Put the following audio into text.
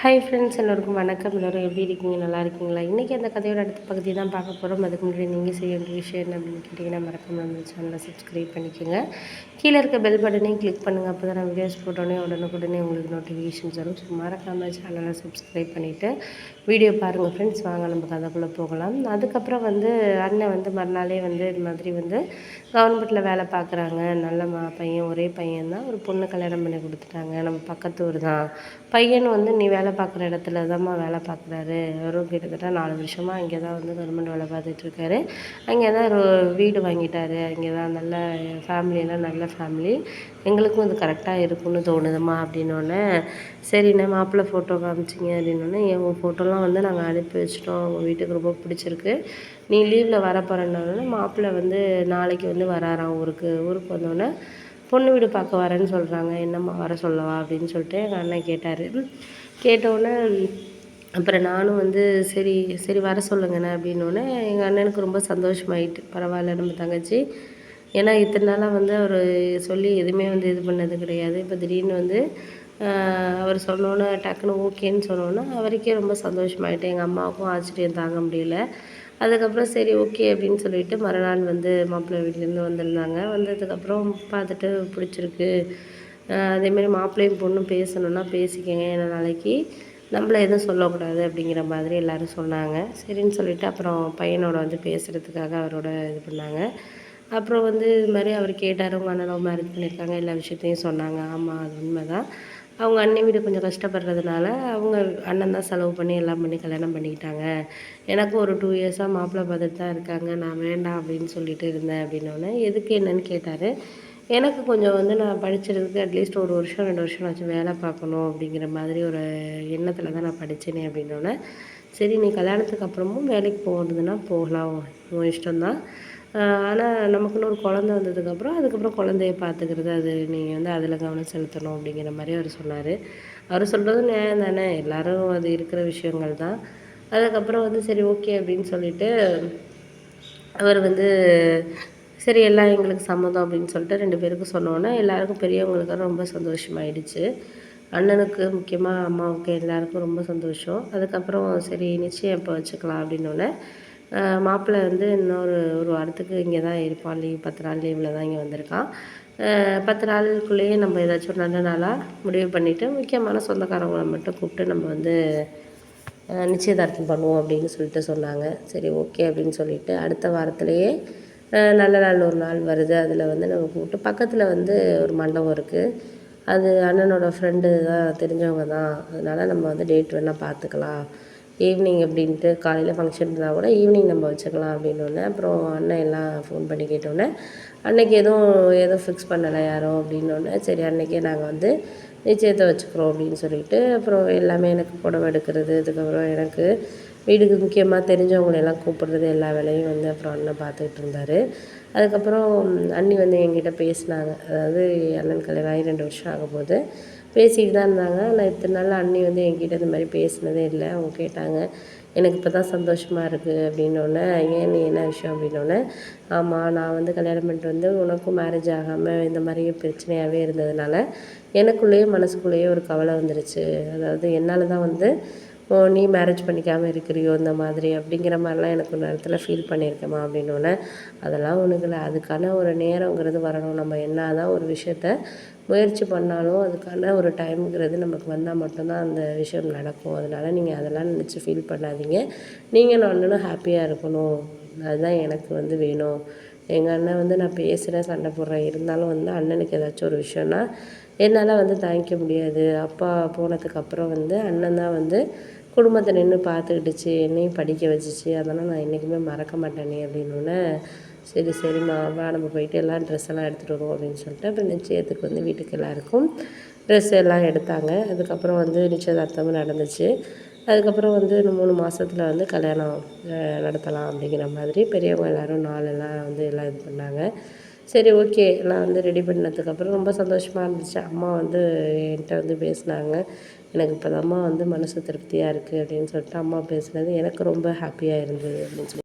Hi friends, எல்லோருக்கும் வணக்கம். எல்லோரும் எப்படி இருக்கீங்க? நல்லா இருக்கீங்களா? இன்றைக்கி அந்த கதையோட அடுத்த பகுதி தான் பார்க்க போகிறோம். அதுக்கு முன்னாடி நீங்கள் செய்ய வேண்டிய விஷயம் என்ன அப்படின்னு கேட்டிங்கன்னா, மறக்காம நம்ம சேனலை சப்ஸ்கிரைப் பண்ணிக்கோங்க. கீழே இருக்க பெல் பட்டனையும் கிளிக் பண்ணுங்கள். அப்போ தான் நான் வீடியோஸ் போட்டோன்னே உடனுக்குடனே உங்களுக்கு நோட்டிஃபிகேஷன்ஸ் வரும். ஸோ மறக்காமல் சேனலை சப்ஸ்கிரைப் பண்ணிவிட்டு வீடியோ பாருங்கள் ஃப்ரெண்ட்ஸ். வாங்க நம்ம கதைக்குள்ளே போகலாம். அதுக்கப்புறம் அண்ணன் மறுநாளே இது மாதிரி கவர்மெண்ட்டில் வேலை பார்க்குறாங்க. நல்ல பையன், ஒரே பையன் தான். ஒரு பொண்ணு கல்யாணம் பண்ணி கொடுத்துட்டாங்க. நம்ம பக்கத்து ஊர் தான். பையன் நீ வேலை பார்க்குற இடத்துல தான்மா வேலை பார்க்குறாரு. அவரும் கிட்டத்தட்ட 4 வருஷமாக அங்கே தான் கவர்மெண்ட் வேலை பார்த்துட்ருக்காரு. அங்கே தான் ஒரு வீடு வாங்கிட்டாரு. அங்கே தான் நல்ல ஃபேமிலியெல்லாம் நல்ல ஃபேமிலி. எங்களுக்கும் அது கரெக்டாக இருக்குன்னு தோணுதும்மா அப்படின்னோடனே, சரிண்ணே மாப்பிள்ளை ஃபோட்டோ காமிச்சிங்க அப்படின்னோடனே, என் ஃபோட்டோலாம் நாங்கள் அனுப்பி வச்சிட்டோம். உங்கள் வீட்டுக்கு ரொம்ப பிடிச்சிருக்கு. நீ லீவில் வர போகிறேன்னோடனே மாப்பிள்ளை நாளைக்கு வராராம் ஊருக்கு. ஊருக்கு வந்தோடனே பொண்ணு வீடு பார்க்க வரேன்னு சொல்கிறாங்க. என்னம்மா வர சொல்லவா அப்படின்னு சொல்லிட்டு எங்கள் அண்ணன் கேட்டார். கேட்டவுடனே அப்புறம் நானும் சரி சரி வர சொல்லுங்கண்ணே அப்படின்னோடனே எங்கள் அண்ணனுக்கு ரொம்ப சந்தோஷமாயிட்டு. பரவாயில்ல நம்ம தங்கச்சி, ஏன்னா இத்தனை நாளாக அவர் சொல்லி எதுவுமே இது பண்ணது கிடையாது. இப்போ திடீர்னு அவர் சொன்னோன்னே டக்குன்னு ஓகேன்னு சொன்னோன்னே அவருக்கே ரொம்ப சந்தோஷமாயிட்டு. எங்கள் அம்மாவுக்கும் ஆச்சரியம் தாங்க முடியல. அதுக்கப்புறம் சரி ஓகே அப்படின்னு சொல்லிட்டு மறுநாள் மாப்பிள்ளை வீட்டிலேருந்து வந்திருந்தாங்க. வந்ததுக்கப்புறம் பார்த்துட்டு பிடிச்சிருக்கு, அதேமாரி மாப்பிள்ளையும் பொண்ணும் பேசணுன்னா பேசிக்கங்க, ஏன்னா நாளைக்கு நம்மள எதுவும் சொல்லக்கூடாது அப்படிங்கிற மாதிரி எல்லோரும் சொன்னாங்க. சரின்னு சொல்லிவிட்டு அப்புறம் பையனோட பேசுகிறதுக்காக அவரோட இது பண்ணாங்க. அப்புறம் இது மாதிரி அவர் கேட்டார், உங்கள் அண்ணன் லவ் மேரேஜ் பண்ணியிருக்காங்க, எல்லா விஷயத்தையும் சொன்னாங்க. ஆமாம், அது உண்மை தான். அவங்க அண்ணன் வீடு கொஞ்சம் கஷ்டப்படுறதுனால அவங்க அண்ணன் தான் செலவு பண்ணி எல்லாம் பண்ணி கல்யாணம் பண்ணிக்கிட்டாங்க. எனக்கும் ஒரு 2 இயர்ஸாக மாப்பிள்ளை பார்த்துட்டு தான் இருக்காங்க. நான் வேண்டாம் அப்படின்னு சொல்லிட்டு இருந்தேன் அப்படின்னோடனே, எதுக்கு என்னன்னு கேட்டார். எனக்கு கொஞ்சம் நான் படிச்சிருக்கிறதுக்கு அட்லீஸ்ட் 1 வருஷம் 2 வருஷம்னாச்சும் வேலை பார்க்கணும் அப்படிங்கிற மாதிரி ஒரு எண்ணத்தில் தான் நான் படித்தேனே அப்படின்னோடனே, சரி நீ கல்யாணத்துக்கு அப்புறமும் வேலைக்கு போகிறதுனா போகலாம், உன் இஷ்டம்தான். ஆனால் நமக்குன்னு ஒரு குழந்த வந்ததுக்கப்புறம் அதுக்கப்புறம் குழந்தைய பார்த்துக்கிறது, அது நீங்கள் அதில் கவனம் செலுத்தணும் அப்படிங்கிற மாதிரி அவர் சொன்னார். அவர் சொல்கிறதும் நியாயம் தானே, எல்லோரும் அது இருக்கிற விஷயங்கள் தான். அதுக்கப்புறம் சரி ஓகே அப்படின்னு சொல்லிவிட்டு அவர் சரி எல்லாம் எங்களுக்கு சம்மதம் அப்படின்னு சொல்லிட்டு 2 பேருக்கும் சொன்னோன்னே எல்லாருக்கும் பெரியவங்களுக்கு ரொம்ப சந்தோஷமாயிடுச்சு. அண்ணனுக்கு முக்கியமாக, அம்மாவுக்கு எல்லாருக்கும் ரொம்ப சந்தோஷம். அதுக்கப்புறம் சரி நிச்சயம் இப்போ வச்சுக்கலாம் அப்படின்னோடனே, மாப்பிள்ளை இன்னொரு ஒரு வாரத்துக்கு இங்கே தான் இருப்பான். லீவ் 10 நாள் லீவில் தான் இங்கே வந்திருக்கான். 10 நாளுக்குள்ளேயே நம்ம ஏதாச்சும் ஒரு நல்ல நாளாக முடிவு பண்ணிவிட்டு முக்கியமான சொந்தக்காரங்களை மட்டும் கூப்பிட்டு நம்ம நிச்சயதார்த்தம் பண்ணுவோம் அப்படின்னு சொல்லிட்டு சொன்னாங்க. சரி ஓகே அப்படின்னு சொல்லிவிட்டு அடுத்த வாரத்துலேயே நல்ல நாள் ஒரு நாள் வருது. அதில் நம்ம கூப்பிட்டு பக்கத்தில் ஒரு மண்டபம் இருக்குது. அது அண்ணனோட ஃப்ரெண்டு தான், தெரிஞ்சவங்க தான். அதனால் நம்ம டேட் வேணால் பார்த்துக்கலாம். ஈவினிங் அப்படின்ட்டு காலையில் ஃபங்க்ஷன் இருந்தால் கூட ஈவினிங் நம்ம வச்சுக்கலாம் அப்படின்னோடனே, அப்புறம் அண்ணன் எல்லாம் ஃபோன் பண்ணி கேட்டோன்னே, அன்றைக்கி எதுவும் ஃபிக்ஸ் பண்ணலை யாரும் அப்படின்னோடனே, சரி அன்றைக்கே நாங்கள் நிச்சயத்தை வச்சுக்கிறோம் அப்படின்னு சொல்லிட்டு, அப்புறம் எல்லாமே எனக்கு புடவை எடுக்கிறது, அதுக்கப்புறம் எனக்கு வீட்டுக்கு முக்கியமாக தெரிஞ்சவங்களெல்லாம் கூப்பிட்றது, எல்லா வேலையும் அப்புறம் அண்ணன் பார்த்துக்கிட்டு இருந்தார். அதுக்கப்புறம் அண்ணி என்கிட்ட பேசினாங்க. அதாவது அண்ணன் கல்யாணம் ஆகி 2 வருஷம் ஆகப்போகுது. பேசிக்கிட்டு தான் இருந்தாங்க. ஆனால் இத்தனை நாள் அண்ணி என்கிட்ட இந்த மாதிரி பேசினதே இல்லை. அவங்க கேட்டாங்க, எனக்கு இப்போ தான் சந்தோஷமாக இருக்குது அப்படின்னோடனே, ஏன் நீ என்ன விஷயம் அப்படின்னோடனே, ஆமாம் நான் கல்யாணம் பண்ணிட்டு உனக்கும் மேரேஜ் ஆகாமல் இந்த மாதிரி பிரச்சனையாகவே இருந்ததுனால எனக்குள்ளேயே மனசுக்குள்ளேயே ஒரு கவலை வந்துருச்சு. அதாவது என்னால் தான் ஓ நீ மேரேஜ் பண்ணிக்காமல் இருக்கிறியோ இந்த மாதிரி அப்படிங்கிற மாதிரிலாம் எனக்கு ஒரு நேரத்தில் ஃபீல் பண்ணியிருக்கேம்மா அப்படின்னோடனே, அதெல்லாம் ஒன்றும் இல்லை, அதுக்கான ஒரு நேரங்கிறது வரணும். நம்ம என்ன தான் ஒரு விஷயத்த முயற்சி பண்ணாலும் அதுக்கான ஒரு டைம்ங்கிறது நமக்கு வந்தால் மட்டும்தான் அந்த விஷயம் நடக்கும். அதனால் நீங்கள் அதெல்லாம் நினச்சி ஃபீல் பண்ணாதீங்க. நீங்கள் அண்ணனும் ஹாப்பியாக இருக்கணும், அதுதான் எனக்கு வேணும். எங்கள் அண்ணன் நான் பேசுகிறேன், சண்டை போடுறேன், இருந்தாலும் அண்ணனுக்கு ஏதாச்சும் ஒரு விஷயம்னா என்னால் தாங்கிக்க முடியாது. அப்பா போனதுக்கப்புறம் அண்ணன் தான் குடும்பத்தை நின்று பார்த்துக்கிட்டுச்சு, என்னையும் படிக்க வச்சுச்சு. அதெல்லாம் நான் என்றைக்குமே மறக்க மாட்டேனே அப்படின்னோடனே, சரி சரிம்மா வா நம்ம போயிட்டு எல்லாம் ட்ரெஸ் எல்லாம் எடுத்துகிட்டு வருவோம் அப்படின்னு சொல்லிட்டு, அப்புறம் நிச்சயத்துக்கு வீட்டுக்கு எல்லாேருக்கும் ட்ரெஸ் எல்லாம் எடுத்தாங்க. அதுக்கப்புறம் நிச்சயதார்த்தமும் நடந்துச்சு. அதுக்கப்புறம் இன்னும் 3 மாதத்துல கல்யாணம் நடத்தலாம் அப்படிங்கிற மாதிரி பெரியவங்க எல்லோரும் நாளெல்லாம் எல்லாம் இது பண்ணாங்க. சரி ஓகே எல்லாம் ரெடி பண்ணதுக்கப்புறம் ரொம்ப சந்தோஷமாக இருந்துச்சு. அம்மா என்கிட்ட பேசினாங்க. எனக்கு இப்போ தான்மா மனசு திருப்தியாக இருக்குது அப்படின்னு சொல்லிட்டு அம்மா பேசுனது எனக்கு ரொம்ப ஹாப்பியாக இருந்தது அப்படின்னு சொல்லி